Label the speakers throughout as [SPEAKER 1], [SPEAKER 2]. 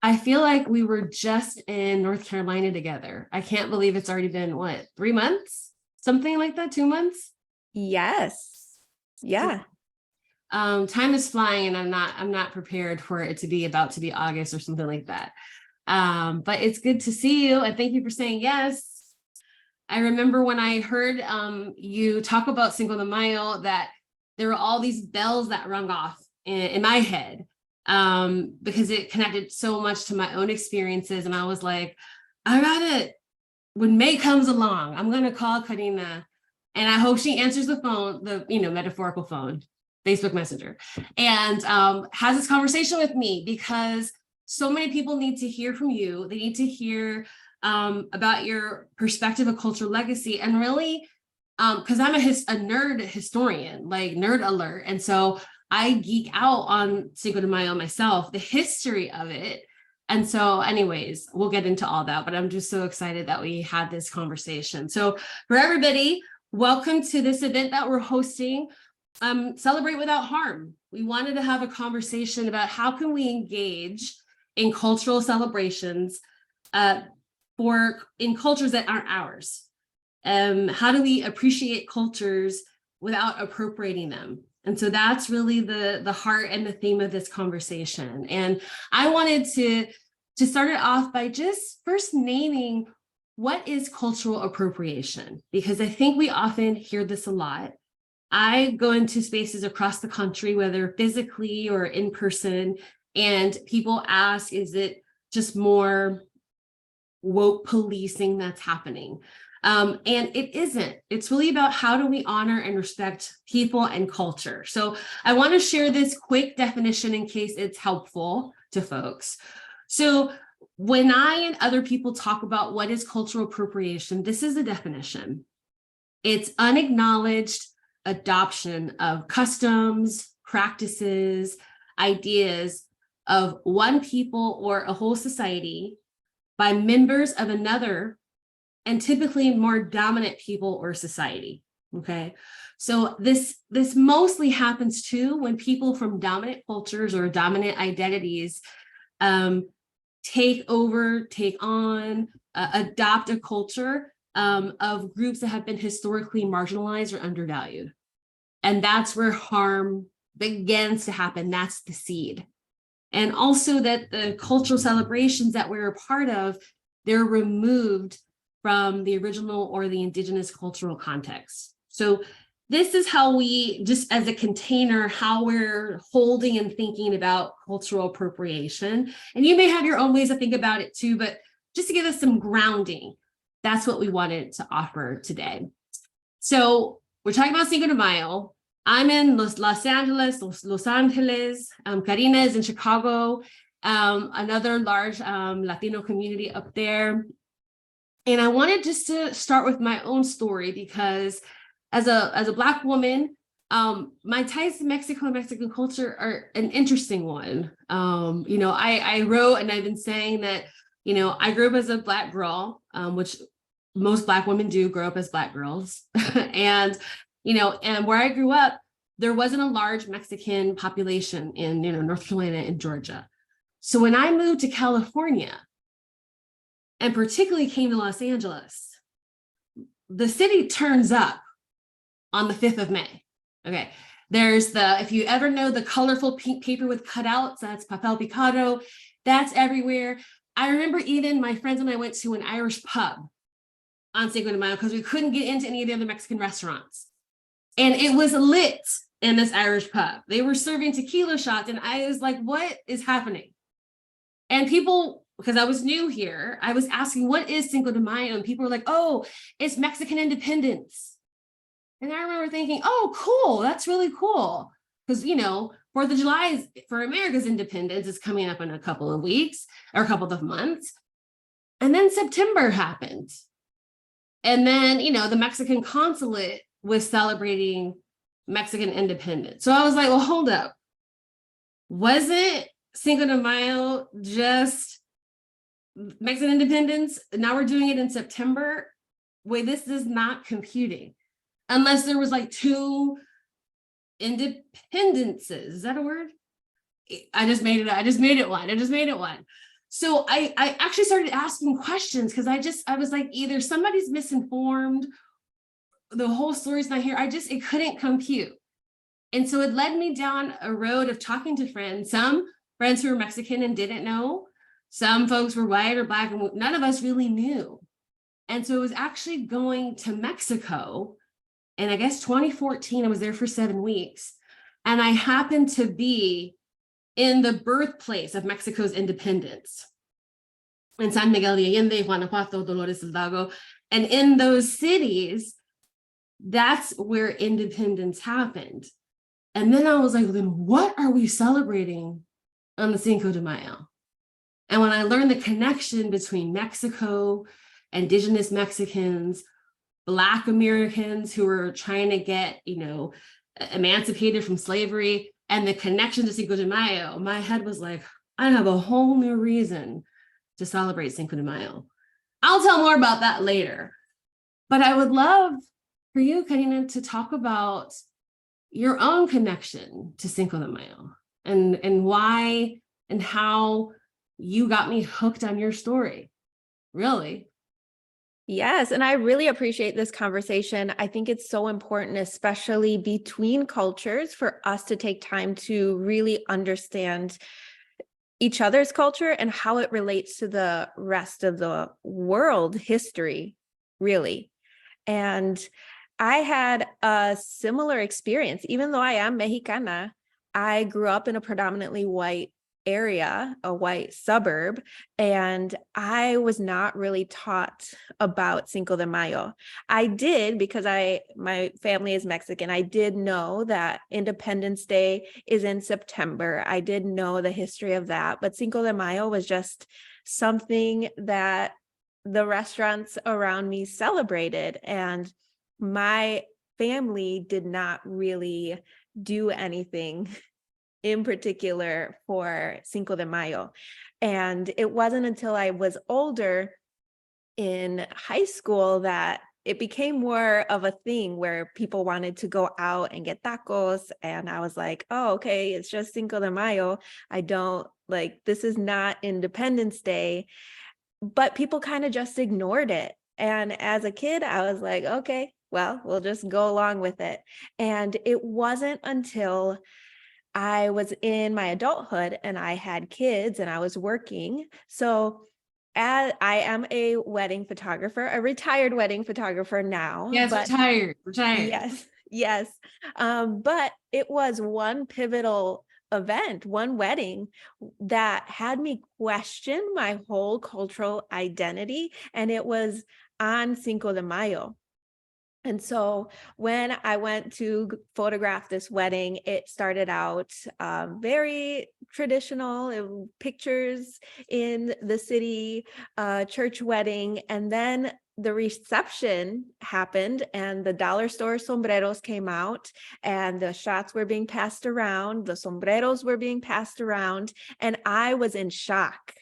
[SPEAKER 1] I feel like we were just in North Carolina together. I can't believe it's already been, what, 3 months? Something like that, 2 months?
[SPEAKER 2] Yes. Yeah.
[SPEAKER 1] Time is flying, and I'm not prepared for it to be about to be August or something like that. But it's good to see you, and thank you for saying yes. I remember when I heard you talk about Cinco de Mayo, that there were all these bells that rung off in my head, because it connected so much to my own experiences. And I was like, I got it. When May comes along, I'm going to call Karina, and I hope she answers the phone, the metaphorical phone, Facebook Messenger, and has this conversation with me, because so many people need to hear from you. They need to hear about your perspective of cultural legacy, and really, because I'm a nerd historian, like nerd alert, and so I geek out on Cinco de Mayo myself, the history of it. And so, anyways, we'll get into all that, but I'm just so excited that we had this conversation. So for everybody, welcome to this event that we're hosting, Celebrate Without Harm. We wanted to have a conversation about how can we engage in cultural celebrations in cultures that aren't ours. How do we appreciate cultures without appropriating them? And so that's really the heart and the theme of this conversation. And I wanted to start it off by just first naming what is cultural appropriation, because I think we often hear this a lot. I go into spaces across the country, whether physically or in person, and people ask, is it just more woke policing that's happening? And it isn't. It's really about how do we honor and respect people and culture. So I want to share this quick definition in case it's helpful to folks. So when I and other people talk about what is cultural appropriation, this is the definition. It's unacknowledged adoption of customs, practices, ideas of one people or a whole society by members of another, and typically more dominant people or society. Okay, so this mostly happens too when people from dominant cultures or dominant identities take on, adopt a culture of groups that have been historically marginalized or undervalued. And that's where harm begins to happen. That's the seed. And also that the cultural celebrations that we're a part of, they're removed from the original or the indigenous cultural context. So this is how we, just as a container, how we're holding and thinking about cultural appropriation. And you may have your own ways to think about it too, but just to give us some grounding, that's what we wanted to offer today. So we're talking about Cinco de Mayo. I'm in Los Angeles. Karina is in Chicago, another large Latino community up there. And I wanted just to start with my own story, because as a Black woman, my ties to Mexico and Mexican culture are an interesting one. I wrote, and I've been saying that, I grew up as a Black girl, which most Black women do grow up as Black girls. And where I grew up, there wasn't a large Mexican population in, North Carolina and Georgia. So when I moved to California, and particularly came to Los Angeles, the city turns up on the 5th of May. Okay. There's if you ever know the colorful pink paper with cutouts, that's papel picado, that's everywhere. I remember even my friends and I went to an Irish pub on Cinco de Mayo because we couldn't get into any of the other Mexican restaurants. And it was lit in this Irish pub. They were serving tequila shots, and I was like, what is happening? And people, because I was new here, I was asking, what is Cinco de Mayo? And people were like, oh, it's Mexican independence. And I remember thinking, oh, cool, that's really cool. Because, 4th of July for America's independence is coming up in a couple of weeks or a couple of months. And then September happened. And then, the Mexican consulate was celebrating Mexican independence. So I was like, well, hold up. Wasn't Cinco de Mayo just Mexican independence? Now we're doing it in September. Wait, this is not computing. Unless there was like 2 independences. Is that a word? I just made it one. So I actually started asking questions because I was like, either somebody's misinformed, the whole story's not here. It couldn't compute. And so it led me down a road of talking to friends, some friends who were Mexican and didn't know, some folks were white or black, and none of us really knew. And so it was actually going to Mexico. And I guess 2014, I was there for 7 weeks. And I happened to be in the birthplace of Mexico's independence in San Miguel de Allende, Guanajuato, Dolores Hidalgo. And in those cities, that's where independence happened. And then I was like, then what are we celebrating on the Cinco de Mayo? And when I learned the connection between Mexico, indigenous Mexicans, Black Americans who were trying to get, emancipated from slavery, and the connection to Cinco de Mayo, my head was like, I have a whole new reason to celebrate Cinco de Mayo. I'll tell more about that later. But I would love for you, Karina, to talk about your own connection to Cinco de Mayo and why and how you got me hooked on your story. Really?
[SPEAKER 2] Yes. And I really appreciate this conversation. I think it's so important, especially between cultures, for us to take time to really understand each other's culture and how it relates to the rest of the world history, really. And I had a similar experience. Even though I am Mexicana, I grew up in a predominantly white area, a white suburb, and I was not really taught about Cinco de Mayo. I did, because my family is Mexican. I did know that Independence Day is in September. I did know the history of that, but Cinco de Mayo was just something that the restaurants around me celebrated, and my family did not really do anything in particular for Cinco de Mayo. And it wasn't until I was older in high school that it became more of a thing where people wanted to go out and get tacos. And I was like, oh, okay, it's just Cinco de Mayo. This is not Independence Day. But people kind of just ignored it. And as a kid, I was like, okay, well, we'll just go along with it. And it wasn't until I was in my adulthood and I had kids and I was working. So I am a wedding photographer, a retired wedding photographer now.
[SPEAKER 1] Yes,
[SPEAKER 2] but
[SPEAKER 1] retired.
[SPEAKER 2] Yes. But it was one pivotal event, one wedding that had me question my whole cultural identity. And it was on Cinco de Mayo. And so when I went to photograph this wedding, it started out very traditional, pictures in the city, church wedding. And then the reception happened and the dollar store sombreros came out and the shots were being passed around. The sombreros were being passed around. And I was in shock.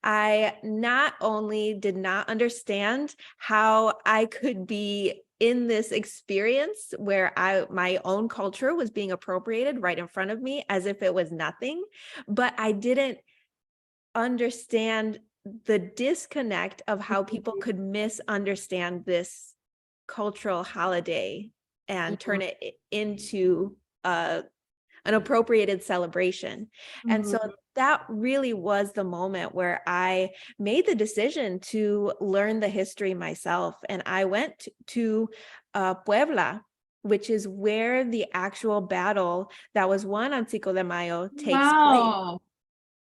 [SPEAKER 2] I not only did not understand how I could be in this experience where my own culture was being appropriated right in front of me as if it was nothing, but I didn't understand the disconnect of how people could misunderstand this cultural holiday and turn it into an appropriated celebration. And so that really was the moment where I made the decision to learn the history myself. And I went to Puebla, which is where the actual battle that was won on Cinco de Mayo takes place.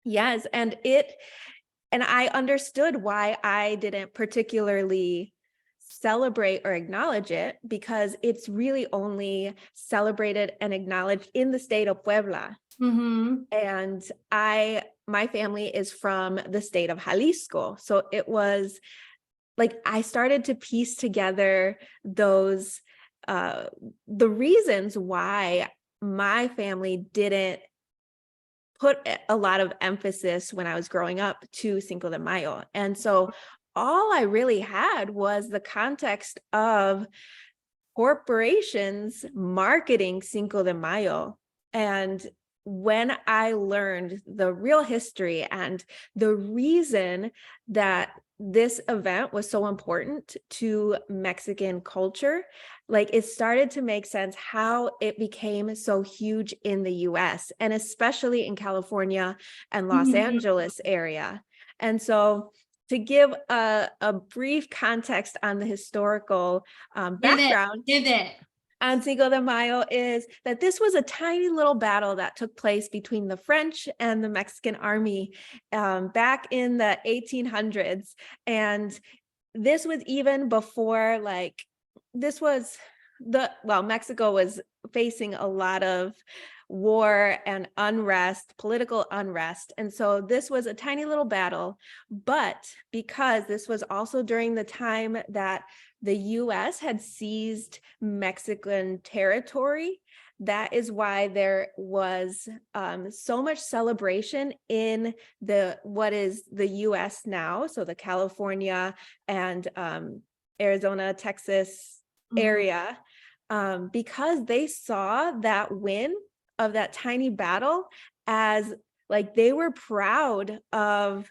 [SPEAKER 2] Yes. And I understood why I didn't particularly celebrate or acknowledge it, because it's really only celebrated and acknowledged in the state of Puebla. And my family is from the state of Jalisco. So it was like, I started to piece together those, the reasons why my family didn't put a lot of emphasis when I was growing up to Cinco de Mayo. And so all I really had was the context of corporations marketing Cinco de Mayo. And when I learned the real history and the reason that this event was so important to Mexican culture, like it started to make sense how it became so huge in the US and especially in California and Los
[SPEAKER 1] Mhm.
[SPEAKER 2] Angeles area. And so to give a brief context on the historical
[SPEAKER 1] Give it,
[SPEAKER 2] background,
[SPEAKER 1] give it.
[SPEAKER 2] on Cinco de Mayo is that this was a tiny little battle that took place between the French and the Mexican army back in the 1800s. And this was even before, like, this was Mexico was facing a lot of war and unrest, political unrest. And so this was a tiny little battle. But because this was also during the time that the US had seized Mexican territory, that is why there was so much celebration in what is the US now, so the California and Arizona, Texas
[SPEAKER 1] Mhm.
[SPEAKER 2] area, because they saw that win of that tiny battle as like they were proud of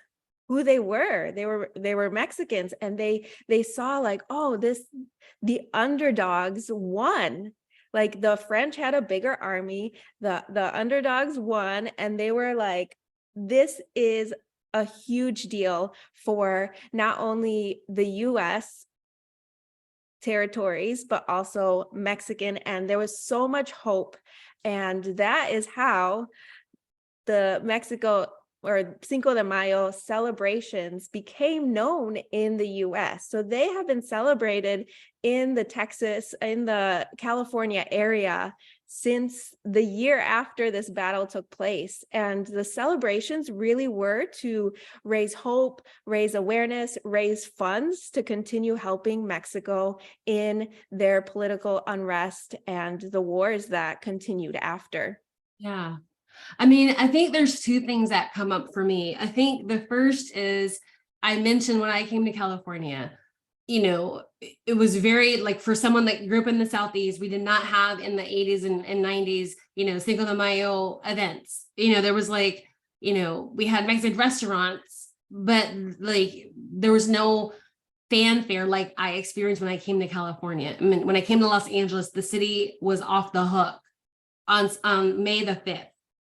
[SPEAKER 2] who they were. They were Mexicans, and they saw like, oh, the underdogs won. Like the French had a bigger army, the underdogs won, and they were like, this is a huge deal for not only the US territories, but also Mexican. And there was so much hope. And that is how the Mexico or Cinco de Mayo celebrations became known in the US. So they have been celebrated in the California area since the year after this battle took place. And the celebrations really were to raise hope, raise awareness, raise funds to continue helping Mexico in their political unrest and the wars that continued after.
[SPEAKER 1] Yeah. I mean, I think there's two things that come up for me. I think the first is I mentioned when I came to California, it was very like for someone that grew up in the Southeast, we did not have in the 80s and 90s, Cinco de Mayo events. There was like, we had Mexican restaurants, but like there was no fanfare like I experienced when I came to California. I mean, when I came to Los Angeles, the city was off the hook on May the 5th.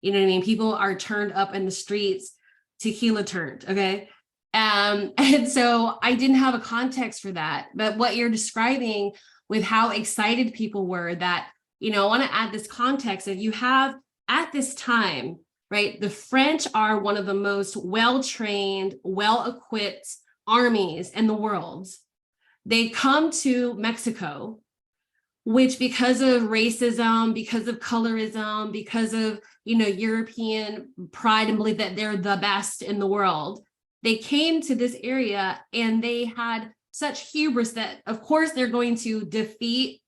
[SPEAKER 1] You know what I mean? People are turned up in the streets, tequila turned, okay? And so I didn't have a context for that. But what you're describing with how excited people were that, I want to add this context that you have at this time, right? The French are one of the most well-trained, well-equipped armies in the world. They come to Mexico, which because of racism, because of colorism, because of, European pride and belief that they're the best in the world, they came to this area and they had such hubris that, of course, they're going to defeat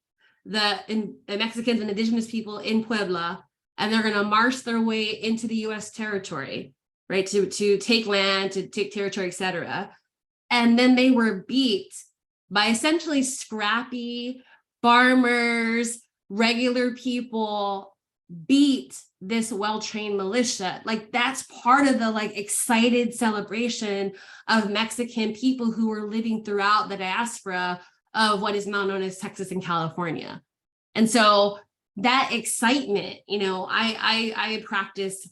[SPEAKER 1] the Mexicans and indigenous people in Puebla, and they're going to march their way into the U.S. territory, right, to take land, to take territory, etc. And then they were beat by essentially scrappy farmers, regular people beat this well-trained militia. Like that's part of the like excited celebration of Mexican people who were living throughout the diaspora of what is now known as Texas and California. And so that excitement, I practice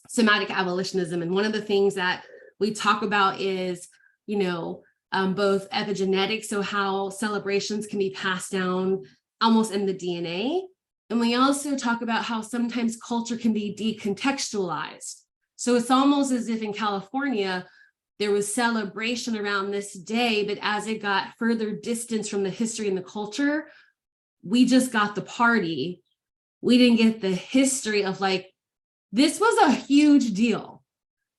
[SPEAKER 1] somatic abolitionism. And one of the things that we talk about is, both epigenetics, so how celebrations can be passed down almost in the DNA. And we also talk about how sometimes culture can be decontextualized. So it's almost as if in California, there was celebration around this day, but as it got further distance from the history and the culture, we just got the party. We didn't get the history of like, this was a huge deal.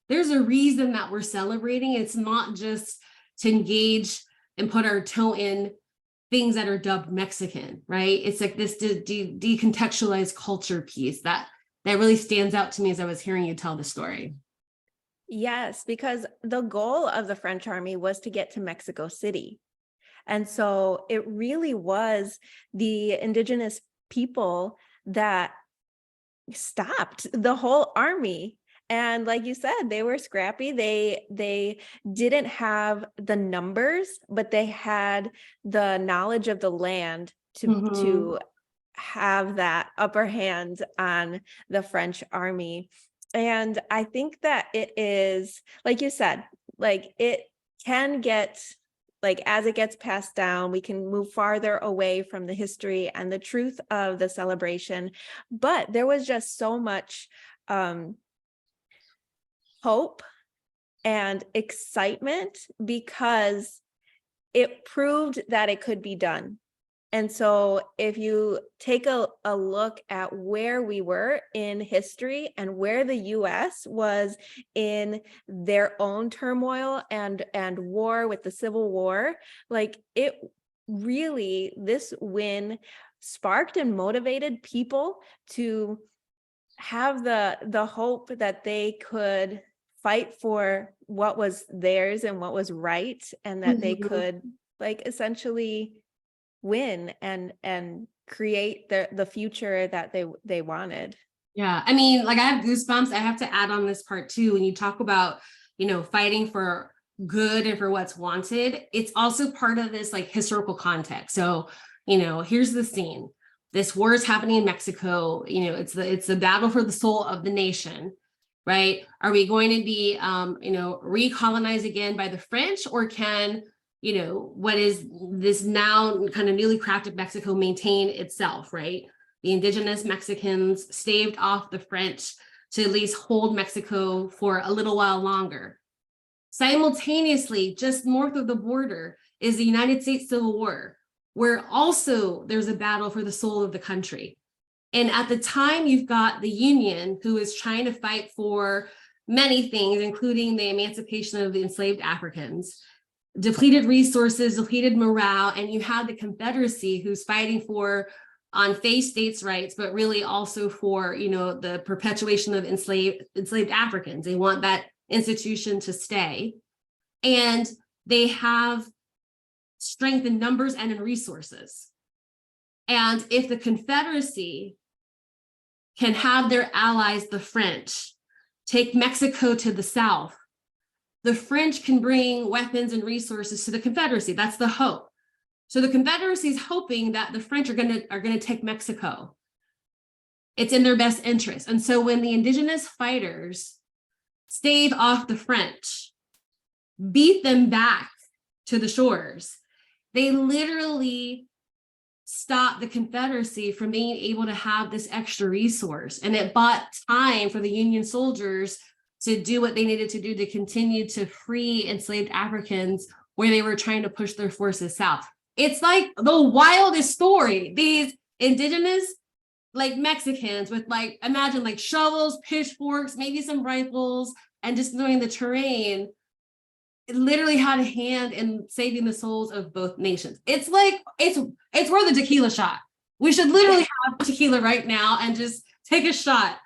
[SPEAKER 1] There's a reason that we're celebrating. It's not just to engage and put our toe in things that are dubbed Mexican, right? It's like this decontextualized culture piece that really stands out to me as I was hearing you tell the story.
[SPEAKER 2] Yes, because the goal of the French army was to get to Mexico City. And so it really was the indigenous people that stopped the whole army. And like you said, they were scrappy. They didn't have the numbers, but they had the knowledge of the land to have that upper hand on the French army. And I think that it is, like you said, like it can get, like as it gets passed down, we can move farther away from the history and the truth of the celebration. But there was just so much hope and excitement because it proved that it could be done. And so if you take a look at where we were in history and where the US was in their own turmoil and war with the Civil War, like it really, this win sparked and motivated people to have the hope that they could fight for what was theirs and what was right, and that they could like essentially win and create the future that they wanted.
[SPEAKER 1] Yeah, I mean, like I have goosebumps. I have to add on this part too. When you talk about, fighting for good and for what's wanted, it's also part of this like historical context. So, here's the scene. This war is happening in Mexico. It's the battle for the soul of the nation, right? Are we going to be, recolonized again by the French, or can what is this now kind of newly crafted Mexico maintain itself, right? The indigenous Mexicans staved off the French to at least hold Mexico for a little while longer. Simultaneously, just north of the border is the United States Civil War, where also there's a battle for the soul of the country. And at the time, you've got the Union, who is trying to fight for many things, including the emancipation of the enslaved Africans, depleted resources, depleted morale, and you have the Confederacy, who's fighting for on face states' rights, but really also for the perpetuation of enslaved Africans. They want that institution to stay, and they have strength in numbers and in resources. And if the Confederacy can have their allies, the French, take Mexico to the south, the French can bring weapons and resources to the Confederacy. That's the hope. So the Confederacy is hoping that the French are going to take Mexico. It's in their best interest. And so when the indigenous fighters stave off the French, beat them back to the shores, they literally stop the Confederacy from being able to have this extra resource. And it bought time for the Union soldiers to do what they needed to do to continue to free enslaved Africans where they were trying to push their forces south. It's like the wildest story. These indigenous like Mexicans with like, imagine like shovels, pitchforks, maybe some rifles, and just knowing the terrain, it literally had a hand in saving the souls of both nations. It's like, it's worth a tequila shot. We should literally have tequila right now and just take a shot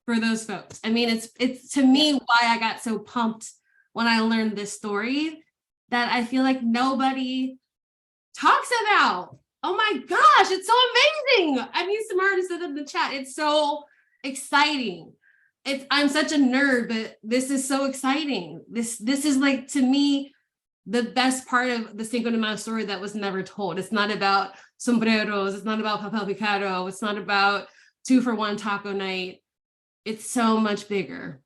[SPEAKER 1] for those folks. I mean, it's to me why I got so pumped when I learned this story that I feel like nobody talks about. Oh my gosh, it's so amazing. I mean, Samara said in the chat, it's so exciting. I'm such a nerd, but this is so exciting. This is like, to me, the best part of the Cinco de Mayo story that was never told. It's not about sombreros. It's not about papel picado. It's not about 2-for-1 taco night. It's so much bigger.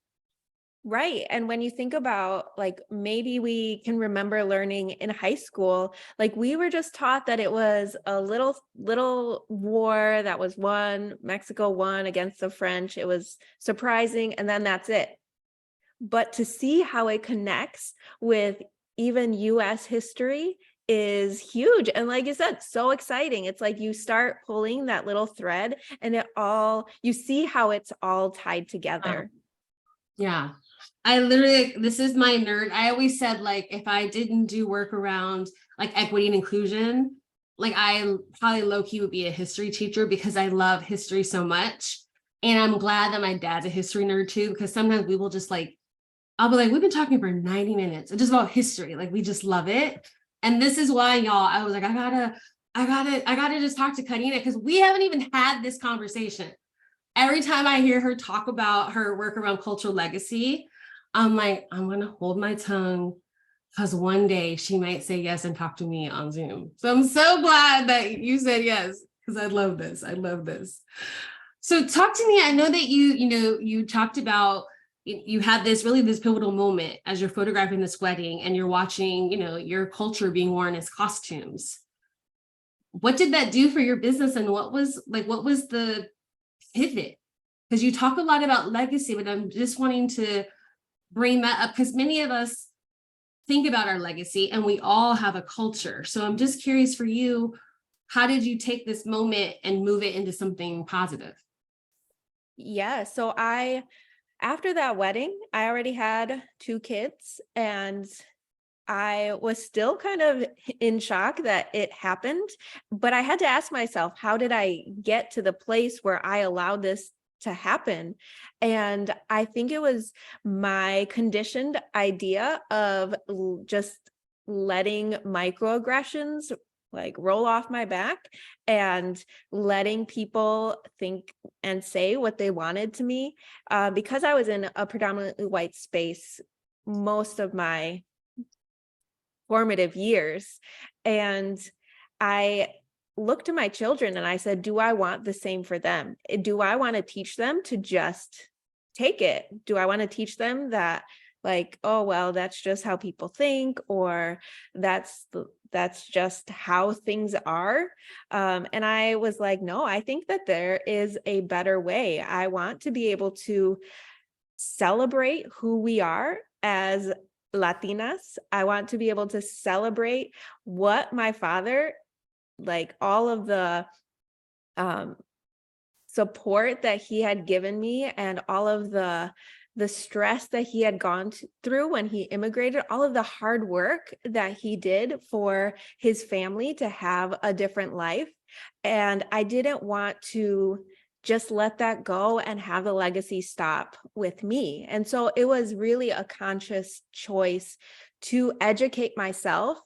[SPEAKER 2] Right. And when you think about like, maybe we can remember learning in high school, like we were just taught that it was a little war that was won, Mexico won against the French. It was surprising. And then that's it. But to see how it connects with even US history is huge. And like you said, so exciting. It's like you start pulling that little thread and you see how it's all tied together.
[SPEAKER 1] Yeah. I literally, this is my nerd. I always said, like, if I didn't do work around like equity and inclusion, like I probably low-key would be a history teacher because I love history so much. And I'm glad that my dad's a history nerd too, because sometimes we will just like, I'll be like, we've been talking for 90 minutes just about history. Like we just love it. And this is why, y'all, I was like, I gotta just talk to Karina because we haven't even had this conversation. every time I hear her talk about her work around cultural legacy, I'm like, I'm going to hold my tongue because one day she might say yes and talk to me on Zoom. So I'm so glad that you said yes, because I love this. I love this. So talk to me. I know that you talked about, you had this pivotal moment as you're photographing this wedding and you're watching, your culture being worn as costumes. What did that do for your business? And what was the pivot? Because you talk a lot about legacy, but I'm just wanting to bring that up because many of us think about our legacy and we all have a culture. So I'm just curious for you, how did you take this moment and move it into something positive?
[SPEAKER 2] Yeah. So after that wedding, I already had 2 kids, and I was still kind of in shock that it happened, but I had to ask myself, how did I get to the place where I allowed this to happen? And I think it was my conditioned idea of just letting microaggressions like roll off my back and letting people think and say what they wanted to me. Because I was in a predominantly white space most of my formative years. And I looked to my children and I said, do I want the same for them? Do I want to teach them to just take it? Do I want to teach them that, like, oh, well, that's just how people think, or that's just how things are? And I was like, no, I think that there is a better way. I want to be able to celebrate who we are as Latinas. I want to be able to celebrate what my father, like all of the support that he had given me and all of the stress that he had gone through when he immigrated, all of the hard work that he did for his family to have a different life. And I didn't want to just let that go and have the legacy stop with me. And so it was really a conscious choice to educate myself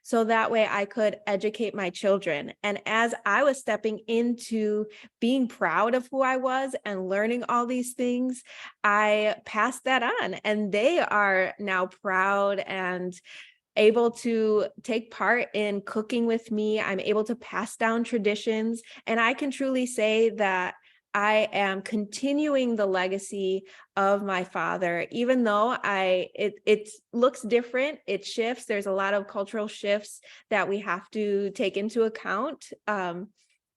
[SPEAKER 2] so that way I could educate my children. And as I was stepping into being proud of who I was and learning all these things, I passed that on, and they are now proud and able to take part in cooking with me. I'm able to pass down traditions, and I can truly say that I am continuing the legacy of my father, even though it looks different, it shifts. There's a lot of cultural shifts that we have to take into account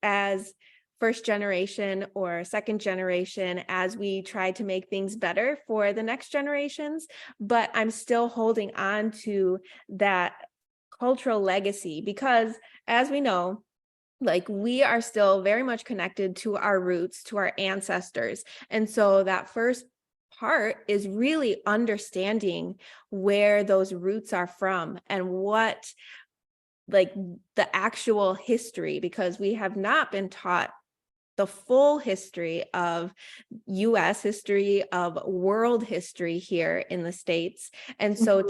[SPEAKER 2] as first generation or second generation as we try to make things better for the next generations. But I'm still holding on to that cultural legacy because, as we know, like we are still very much connected to our roots, to our ancestors. And so that first part is really understanding where those roots are from and what, like, the actual history, because we have not been taught the full history of US history, of world history here in the States. And so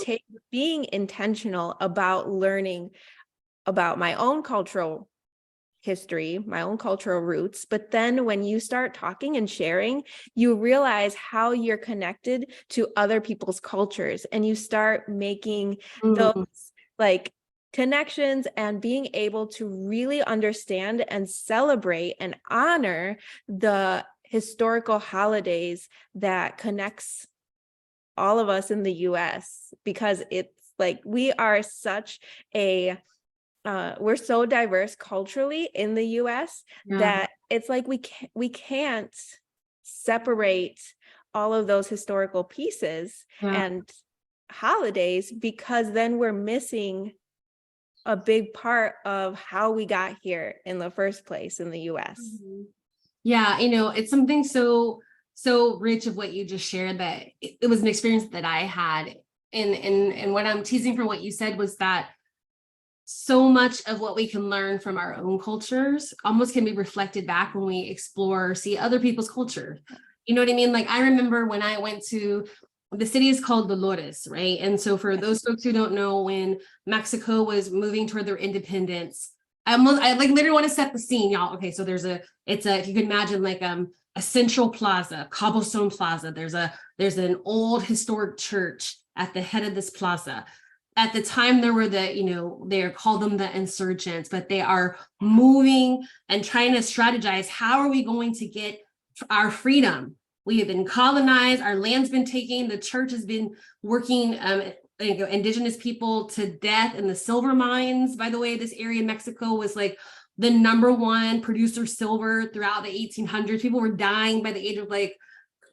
[SPEAKER 2] being intentional about learning about my own cultural history, my own cultural roots. But then when you start talking and sharing, you realize how you're connected to other people's cultures, and you start making those like connections and being able to really understand and celebrate and honor the historical holidays that connects all of us in the US, because it's like we are such a we're so diverse culturally in the US that it's like we can't separate all of those historical pieces and holidays, because then we're missing a big part of how we got here in the first place in the US.
[SPEAKER 1] Yeah, it's something so rich of what you just shared, that it was an experience that I had. And what I'm teasing from what you said was that so much of what we can learn from our own cultures almost can be reflected back when we explore, see other people's culture. You know what I mean? Like I remember when I went to, the city is called Dolores, right? And so for those folks who don't know, when Mexico was moving toward their independence, I like literally want to set the scene, y'all. Okay, so if you can imagine like a central plaza, cobblestone plaza. There's an old historic church at the head of this plaza. At the time, there were they call them the insurgents, but they are moving and trying to strategize. How are we going to get our freedom? We have been colonized, our land's been taken, the church has been working indigenous people to death in the silver mines. By the way, this area in Mexico was like the #1 producer of silver throughout the 1800s. People were dying by the age of I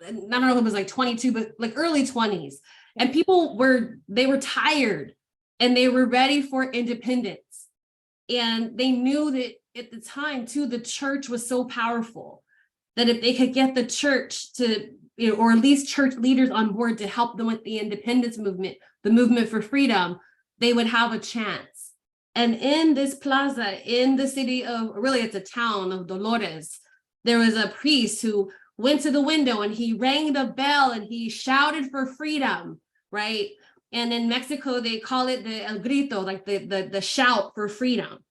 [SPEAKER 1] don't know if it was 22, but early 20s. And people were tired and they were ready for independence. And they knew that at the time too, the church was so powerful that if they could get the church to, or at least church leaders on board to help them with the independence movement, the movement for freedom, they would have a chance. And in this plaza, in the city of, really it's a town of Dolores, there was a priest who went to the window and he rang the bell and he shouted for freedom, right? And in Mexico, they call it the el grito, like the shout for freedom.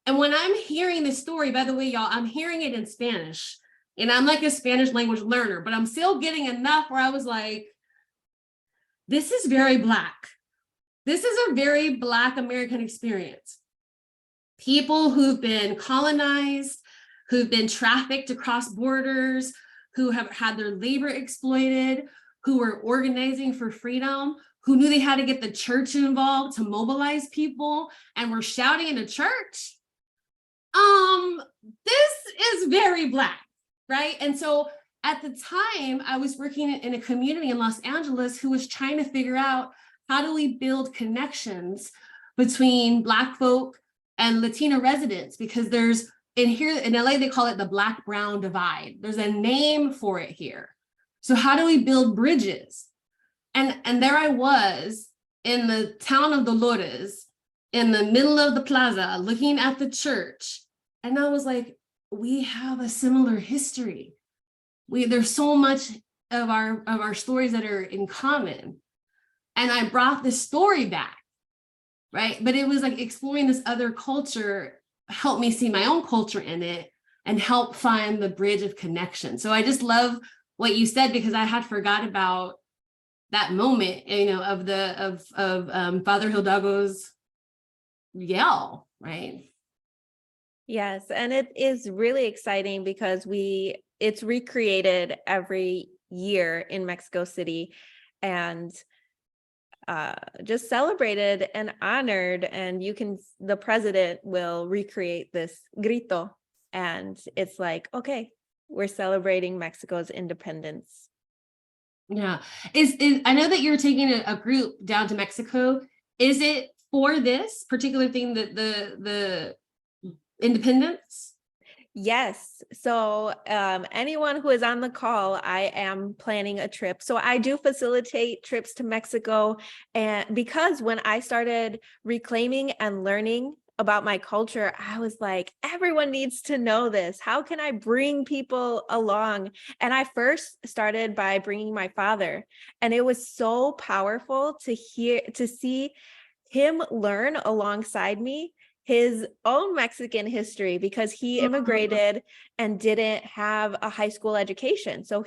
[SPEAKER 1] And when I'm hearing this story, by the way, y'all, I'm hearing it in Spanish. And I'm like a Spanish language learner, but I'm still getting enough where I was like, this is very Black. This is a very Black American experience. People who've been colonized, who've been trafficked across borders, who have had their labor exploited, who were organizing for freedom, who knew they had to get the church involved to mobilize people, and were shouting in a church. This is very Black, right? And so at the time, I was working in a community in Los Angeles who was trying to figure out, how do we build connections between Black folk and Latino residents? Because there's, in LA, they call it the Black-Brown divide. There's a name for it here. So how do we build bridges? And there I was in the town of Dolores, in the middle of the plaza, looking at the church. And I was like, we have a similar history. There's so much of our stories that are in common. And I brought this story back, right? But it was like exploring this other culture helped me see my own culture in it and help find the bridge of connection. So I just love what you said, because I had forgot about that moment, of Father Hidalgo's yell, right?
[SPEAKER 2] Yes, and it is really exciting because it's recreated every year in Mexico City, and just celebrated and honored. And the president will recreate this grito, and it's like, okay, we're celebrating Mexico's independence.
[SPEAKER 1] Yeah. I know that you're taking a group down to Mexico. Is it for this particular thing, that the independence?
[SPEAKER 2] Yes. So anyone who is on the call, I am planning a trip. So I do facilitate trips to Mexico. And because when I started reclaiming and learning about my culture, I was like, everyone needs to know this. How can I bring people along? And I first started by bringing my father. And it was so powerful to see him learn aliside me his own Mexican history, because he immigrated and didn't have a high school education. So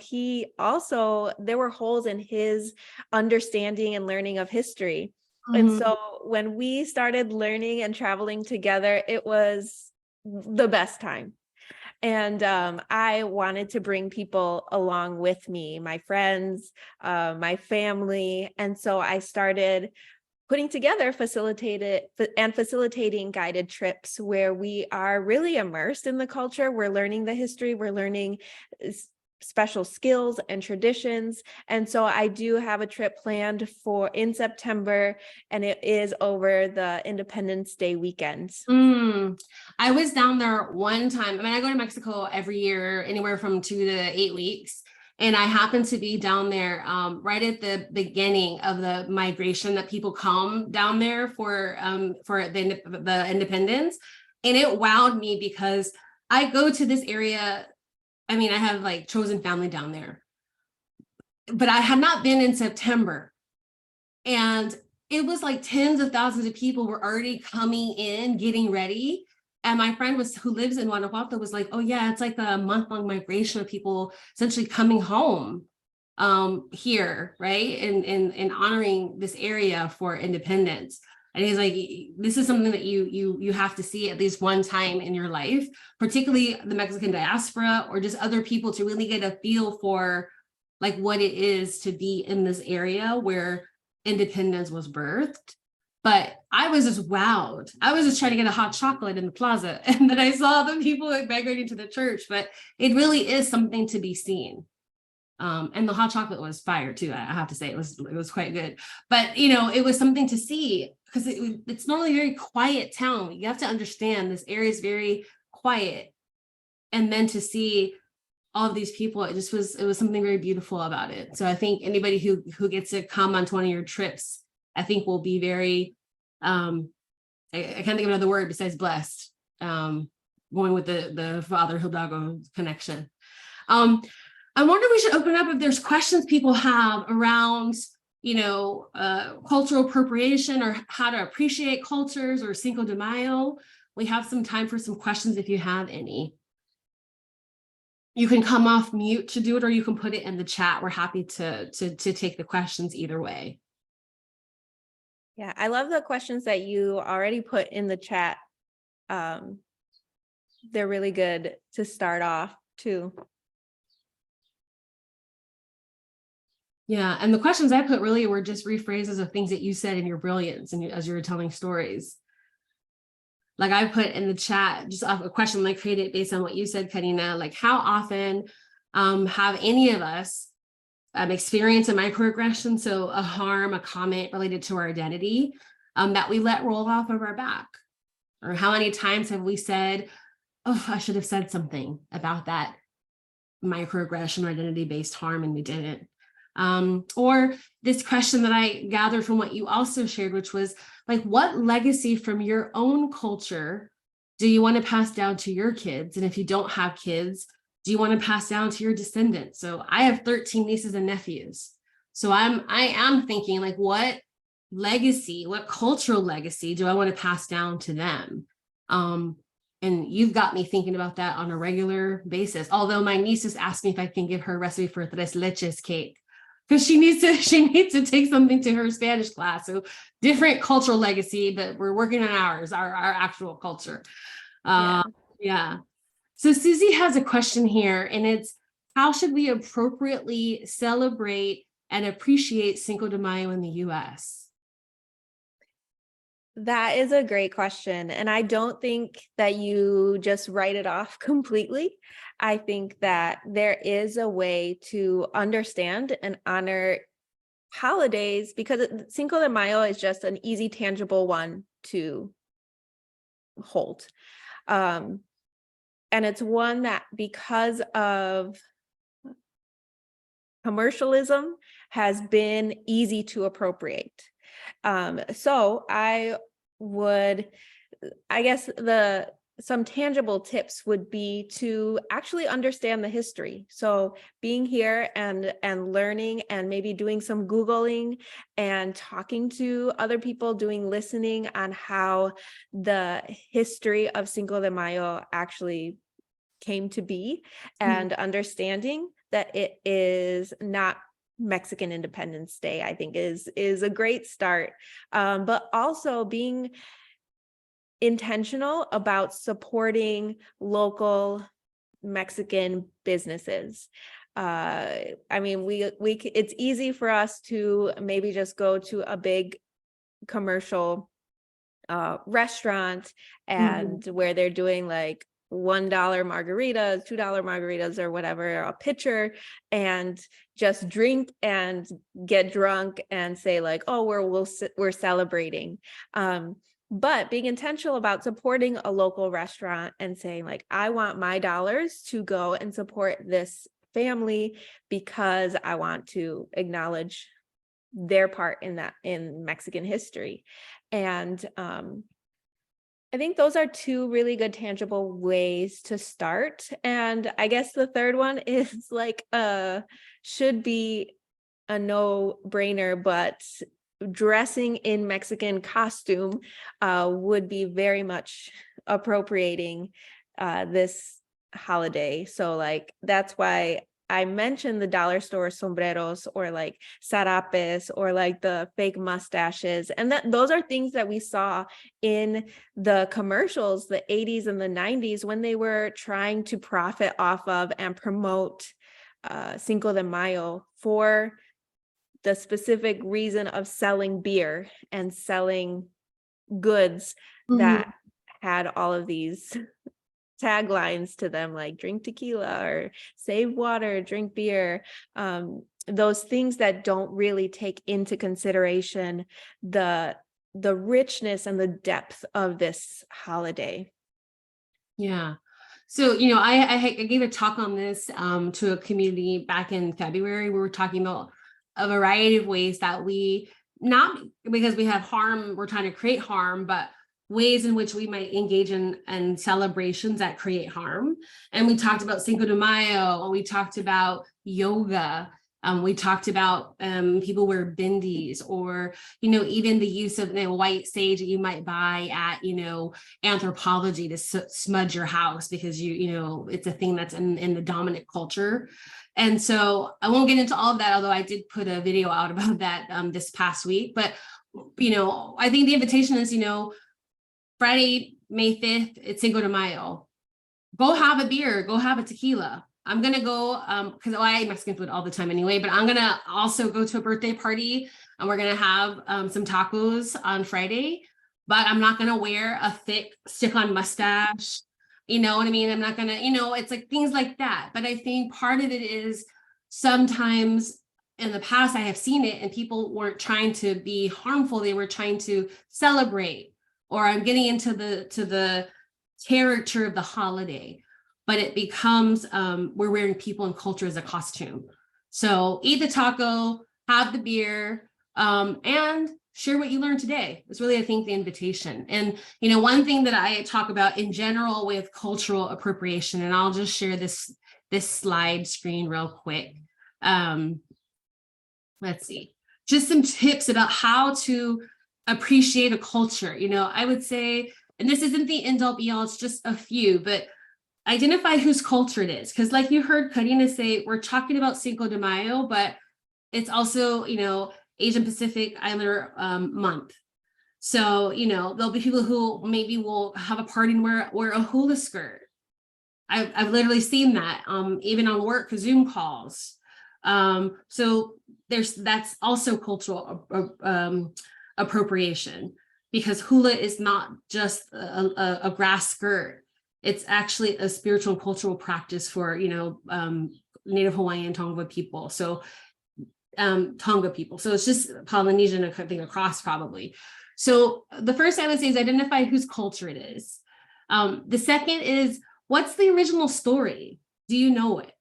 [SPEAKER 2] there were holes in his understanding and learning of history. And so when we started learning and traveling together, it was the best time. And I wanted to bring people along with me, my friends, my family. And so I started putting together facilitating guided trips where we are really immersed in the culture. We're learning the history, we're learning special skills and traditions. And so I do have a trip planned in September, and it is over the Independence Day weekend.
[SPEAKER 1] I was down there one time. I mean, I go to Mexico every year, anywhere from 2 to 8 weeks. And I happened to be down there right at the beginning of the migration that people come down there for the independence. And it wowed me because I go to this area. I mean, I have like chosen family down there, but I had not been in September. And it was like tens of thousands of people were already coming in, getting ready. And my friend who lives in Guanajuato was like, oh yeah, it's like a month-long migration of people essentially coming home here, right? And honoring this area for independence. And he's like, this is something that you have to see at least one time in your life, particularly the Mexican diaspora or just other people, to really get a feel for like what it is to be in this area where independence was birthed. But I was just wowed. I was just trying to get a hot chocolate in the plaza, and then I saw the people like migrating to the church. But it really is something to be seen. And the hot chocolate was fire too. I have to say it was quite good. But it was something to see, because it's normally a very quiet town. You have to understand this area is very quiet, and then to see all of these people, it was something very beautiful about it. So I think anybody who gets to come onto one of your trips, I think will be very, I can't think of another word besides blessed, going with the Father Hidalgo connection. I wonder we should open up if there's questions people have around, cultural appropriation or how to appreciate cultures or Cinco de Mayo. We have some time for some questions if you have any. You can come off mute to do it, or you can put it in the chat. We're happy to take the questions either way.
[SPEAKER 2] Yeah, I love the questions that you already put in the chat. They're really good to start off too.
[SPEAKER 1] Yeah, and the questions I put really were just rephrases of things that you said in your brilliance and as you were telling stories. Like I put in the chat just a question I created based on what you said, Karina, like how often have any of us experienced a microaggression, so a harm, a comment related to our identity that we let roll off of our back? Or how many times have we said, oh, I should have said something about that microaggression or identity-based harm, and we didn't? Or this question that I gathered from what you also shared, which was like, what legacy from your own culture do you want to pass down to your kids? And if you don't have kids, do you want to pass down to your descendants? So I have 13 nieces and nephews. So I am thinking like, what legacy, what cultural legacy do I want to pass down to them? And you've got me thinking about that on a regular basis. Although my niece just asked me if I can give her a recipe for tres leches cake, because she needs to take something to her Spanish class. So different cultural legacy, but we're working on ours, our actual culture. Yeah. So Susie has a question here, and it's, how should we appropriately celebrate and appreciate Cinco de Mayo in the US?
[SPEAKER 2] That is a great question. And I don't think that you just write it off completely. I think that there is a way to understand and honor holidays, because Cinco de Mayo is just an easy, tangible one to hold. And it's one that, because of commercialism, has been easy to appropriate. So I guess some tangible tips would be to actually understand the history. So being here and learning, and maybe doing some Googling and talking to other people, doing listening on how the history of Cinco de Mayo actually came to be, and understanding that it is not Mexican Independence Day, I think is a great start. But also being intentional about supporting local Mexican businesses. I mean, it's easy for us to maybe just go to a big commercial restaurant, and where they're doing like $1 margaritas, $2 margaritas, or whatever, a pitcher, and just drink and get drunk and say like, oh, we're celebrating. But being intentional about supporting a local restaurant and saying like, I want my dollars to go and support this family because I want to acknowledge their part in Mexican history. And I think those are two really good tangible ways to start. And I guess the third one is like should be a no-brainer, but dressing in Mexican costume would be very much appropriating this holiday. So like that's why I mentioned the dollar store sombreros or like sarapes or like the fake mustaches. And that those are things that we saw in the commercials, the 80s and the 90s, when they were trying to profit off of and promote Cinco de Mayo for the specific reason of selling beer and selling goods that had all of these taglines to them, like drink tequila or save water, drink beer, those things that don't really take into consideration the richness and the depth of this holiday.
[SPEAKER 1] Yeah. So, you know, I gave a talk on this to a community back in February. We were talking about a variety of ways that we, not because we have harm, we're trying to create harm, but ways in which we might engage in celebrations that create harm. And we talked about Cinco de Mayo, and we talked about yoga. We talked about people wear bindis, or, you know, even the use of white sage that you might buy at, you know, Anthropology to smudge your house because you know, it's a thing that's in the dominant culture. And so I won't get into all of that, although I did put a video out about that this past week. But, you know, I think the invitation is, you know, Friday, May 5th, it's Cinco de Mayo. Go have a beer, go have a tequila. I'm going to go, because I eat Mexican food all the time anyway, but I'm going to also go to a birthday party, and we're going to have some tacos on Friday, but I'm not going to wear a thick stick-on mustache. You know what I mean? I'm not going to, you know, it's like things like that. But I think part of it is sometimes in the past, I have seen it, and people weren't trying to be harmful. They were trying to celebrate, or I'm getting into the character of the holiday, but it becomes we're wearing people and culture as a costume. So eat the taco, have the beer, and share what you learned today. It's really, I think, the invitation. And, you know, one thing that I talk about in general with cultural appropriation, and I'll just share this slide screen real quick. Let's see, just some tips about how to appreciate a culture. You know, I would say, and this isn't the end all be all, it's just a few, but identify whose culture it is. Because like you heard Karina say, we're talking about Cinco de Mayo, but it's also, you know, Asian Pacific Islander month. So, you know, there'll be people who maybe will have a party and wear a hula skirt. I've literally seen that even on work Zoom calls. So that's also cultural appropriation, because hula is not just a grass skirt. It's actually a spiritual and cultural practice for, you know, Native Hawaiian Tonga people. So Tonga people. So it's just Polynesian thing across probably. So the first I would say is identify whose culture it is. The second is, what's the original story? Do you know it?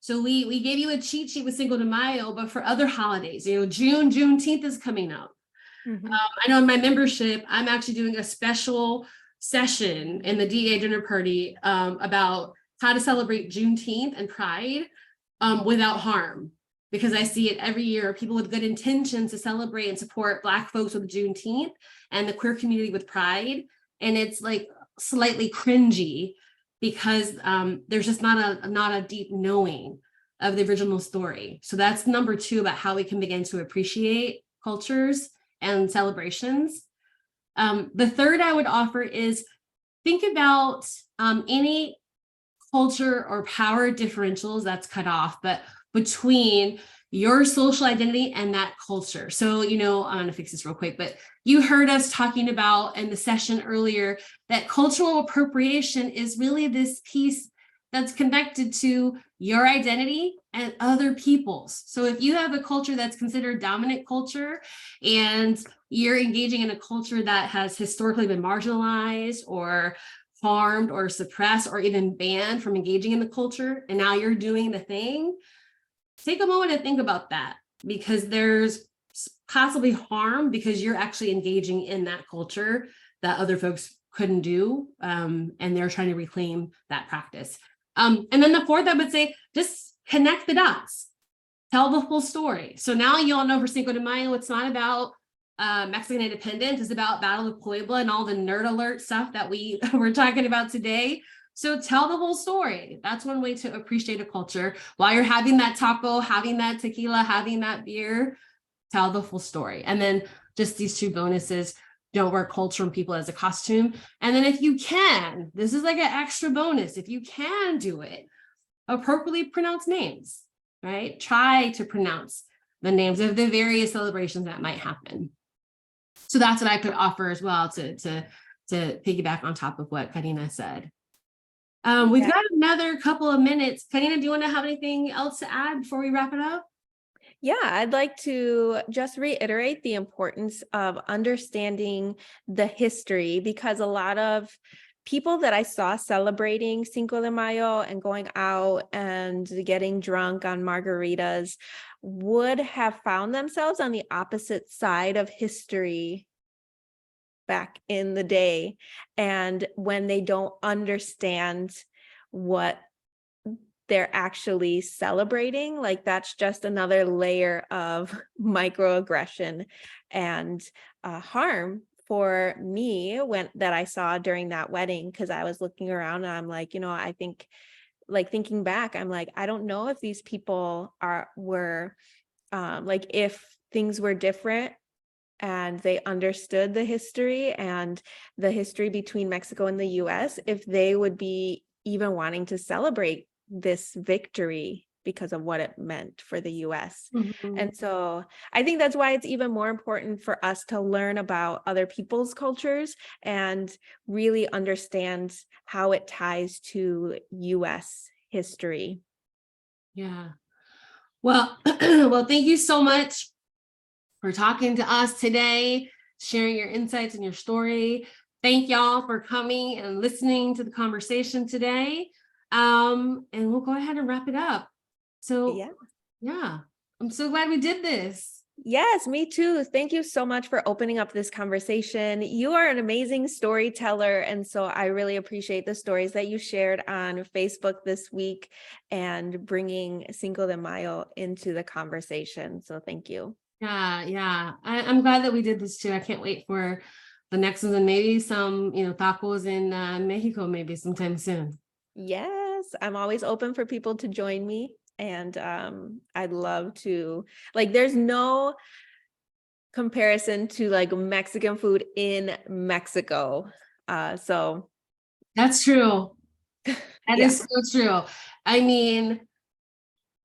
[SPEAKER 1] So we gave you a cheat sheet with Cinco de Mayo, but for other holidays, you know, Juneteenth is coming up. I know in my membership, I'm actually doing a special session in the DEA dinner party about how to celebrate Juneteenth and Pride without harm, because I see it every year, people with good intentions to celebrate and support Black folks with Juneteenth and the queer community with Pride. And it's like slightly cringy because there's just not a deep knowing of the original story. So that's number two about how we can begin to appreciate cultures and celebrations. The third I would offer is think about any culture or power differentials that's cut off, but between your social identity and that culture. So, you know, I'm gonna fix this real quick, but you heard us talking about in the session earlier that cultural appropriation is really this piece that's connected to your identity and other people's. So if you have a culture that's considered dominant culture and you're engaging in a culture that has historically been marginalized or harmed or suppressed or even banned from engaging in the culture, and now you're doing the thing, take a moment and think about that, because there's possibly harm because you're actually engaging in that culture that other folks couldn't do, and they're trying to reclaim that practice. And then the fourth, I would say, just connect the dots, tell the full story. So now you all know for Cinco de Mayo, it's not about Mexican independence is about Battle of Puebla and all the nerd alert stuff that we were talking about today. So tell the whole story. That's one way to appreciate a culture. While you're having that taco, having that tequila, having that beer, tell the full story. And then just these two bonuses: don't wear culture and people as a costume. And then if you can, this is like an extra bonus, if you can do it, appropriately pronounce names, right? Try to pronounce the names of the various celebrations that might happen. So that's what I could offer as well to piggyback on top of what Karina said. We've got another couple of minutes. Karina, do you want to have anything else to add before we wrap it up?
[SPEAKER 2] Yeah, I'd like to just reiterate the importance of understanding the history, because a lot of people that I saw celebrating Cinco de Mayo and going out and getting drunk on margaritas would have found themselves on the opposite side of history back in the day. And when they don't understand what they're actually celebrating, like that's just another layer of microaggression and harm for me that I saw during that wedding, because I was looking around and I'm like, I think, like, thinking back, I'm like, I don't know if these people were like, if things were different and they understood the history and the history between Mexico and the US, if they would be even wanting to celebrate this victory because of what it meant for the US.
[SPEAKER 1] Mm-hmm.
[SPEAKER 2] And so I think that's why it's even more important for us to learn about other people's cultures and really understand how it ties to US history.
[SPEAKER 1] Yeah. Well, well, thank you so much for talking to us today, sharing your insights and your story. Thank y'all for coming and listening to the conversation today. And we'll go ahead and wrap it up. So yeah, I'm so glad we did this.
[SPEAKER 2] Yes, me too. Thank you so much for opening up this conversation. You are an amazing storyteller. And so I really appreciate the stories that you shared on Facebook this week and bringing Cinco de Mayo into the conversation. So thank you.
[SPEAKER 1] Yeah. I'm glad that we did this too. I can't wait for the next one, and maybe some, tacos in Mexico, maybe sometime soon.
[SPEAKER 2] Yes, I'm always open for people to join me. And I'd love to, like, there's no comparison to like Mexican food in Mexico. So
[SPEAKER 1] that's true. That is so true. I mean,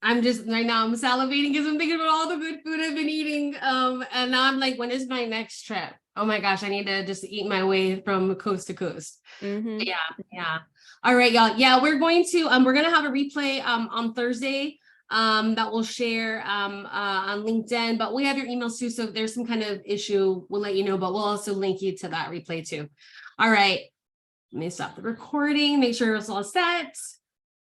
[SPEAKER 1] I'm just right now I'm salivating because I'm thinking about all the good food I've been eating. And now I'm like, when is my next trip? Oh my gosh, I need to just eat my way from coast to coast.
[SPEAKER 2] Mm-hmm.
[SPEAKER 1] Yeah. All right, y'all. Yeah, we're gonna have a replay on Thursday that we'll share on LinkedIn, but we have your emails too. So if there's some kind of issue, we'll let you know, but we'll also link you to that replay too. All right. Let me stop the recording, make sure it's all set.